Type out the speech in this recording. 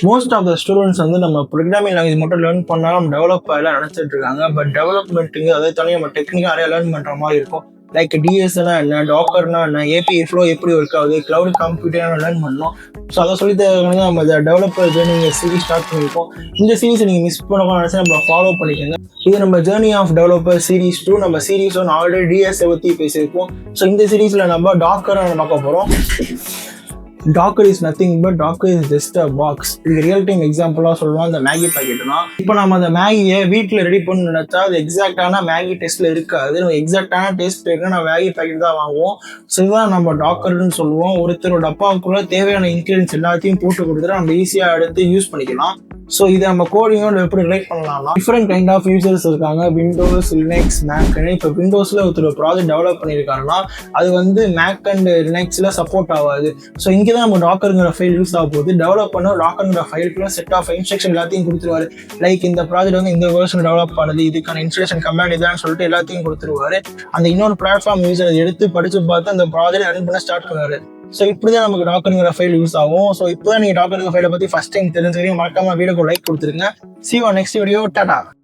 Most of the students வந்து நம்ம programming language மட்டும் லேர்ன் பண்ணாலும் டெவலப் ஆகலாம் நினச்சிட்டு இருக்காங்க. பட் டெவலப்மெண்ட்டுங்க அதை தனி நம்ம டெக்னிக்காக நிறைய லேர்ன் பண்ணுற மாதிரி இருக்கும். லைக் டிஎஸ்னா என்ன, டாக்கர்னா என்ன, ஏபிஐ ஃப்ளோ எப்படி ஒர்க் ஆகுது, கிளவுட் கம்ப்யூட்டர் லேர்ன் பண்ணோம். ஸோ அதை சொல்லி தரவங்க நம்ம இந்த டெவலப்பர் ஜேர்னி சீரிஸ் ஸ்டார்ட் பண்ணியிருக்கோம். இந்த சீரிஸை நீங்கள் மிஸ் பண்ண நினச்சா நம்ம ஃபாலோ பண்ணிக்கோங்க. இது நம்ம ஜேர்னி ஆஃப் டெவலப்பர் சீரிஸ் 2. நம்ம சீரிஸ் 1 ஆல்ரெடி டிஎஸ்ஐ பற்றி பேசியிருக்கோம். ஸோ இந்த சீரீஸில் நம்ம டாக்கரை பார்க்க போகிறோம். Docker is nothing but Docker is just a box. இது ரியல் டைம் எக்ஸாம்பிளாக சொல்லலாம். அந்த மேகி பாக்கெட் தான். இப்போ நம்ம அந்த மேகியை வீட்டில் ரெடி பண்ண நினைச்சா அது எக்ஸாக்டான மேகி டேஸ்ட்டில் இருக்காது. நம்ம எக்ஸாக்டான டேஸ்ட் இருக்குன்னா நம்ம மேகி பாக்கெட் தான் வாங்குவோம். ஸோ இதுதான் நம்ம டாக்கர்னு சொல்லுவோம். ஒருத்தரோட டப்பாவுக்குள்ள தேவையான இன்க்ரீடியன்ஸ் எல்லாத்தையும் போட்டு கொடுத்துட்டு நம்ம ஈஸியாக எடுத்து யூஸ் பண்ணிக்கலாம். ஸோ இதை நம்ம கோடிங்கோட எப்படி ரிலேட் பண்ணலாம்னா, டிஃப்ரெண்ட் கைண்ட் ஆஃப் யூசர்ஸ் இருக்காங்க. Windows, Linux, Mac. இப்போ விண்டோஸில் ஒருத்தர் ப்ராஜெக்ட் டெவலப் பண்ணியிருக்காருன்னா அது வந்து மேக் அண்ட் லினக்ஸில் சப்போர்ட் ஆகாது. ஸோ இங்கே தான் நம்ம டாக்கருங்கிற ஃபைல் யூஸ் ஆக போகுது. டெவலப் பண்ண டாக்கருங்கிற ஃபைலுக்குள்ள செட் ஆஃப் இன்ஸ்ட்ரக்ஷன் எல்லாத்தையும் கொடுத்துருவாரு. லைக் இந்த ப்ராஜெக்ட் வந்து இந்த வேர்ஷன் டெவலப் பண்ணுது, இதுக்கான இன்ஸ்ட்ரக்ஷன் கமாண்ட் இதான்னு சொல்லிட்டு எல்லாத்தையும் கொடுத்துருவாரு. அந்த இன்னொரு பிளாட்ஃபார்ம் யூசர் எடுத்து படிச்சு பார்த்து அந்த ப்ராஜெக்ட் ரன் பண்ண ஸ்டார்ட் பண்ணுவாரு. ஸோ இப்படிதான் நமக்கு டாக்கருங்கிற ஃபைல் யூஸ் ஆகும். ஸோ இப்போதான் நீங்கள் டாக்கருங்கிற ஃபைலை பற்றி ஃபர்ஸ்ட் டைம் தெரிஞ்சுக்கிறீங்க. மறக்காம வீடியோக்கு லைக் கொடுத்துருங்க. See you on next video. Tata.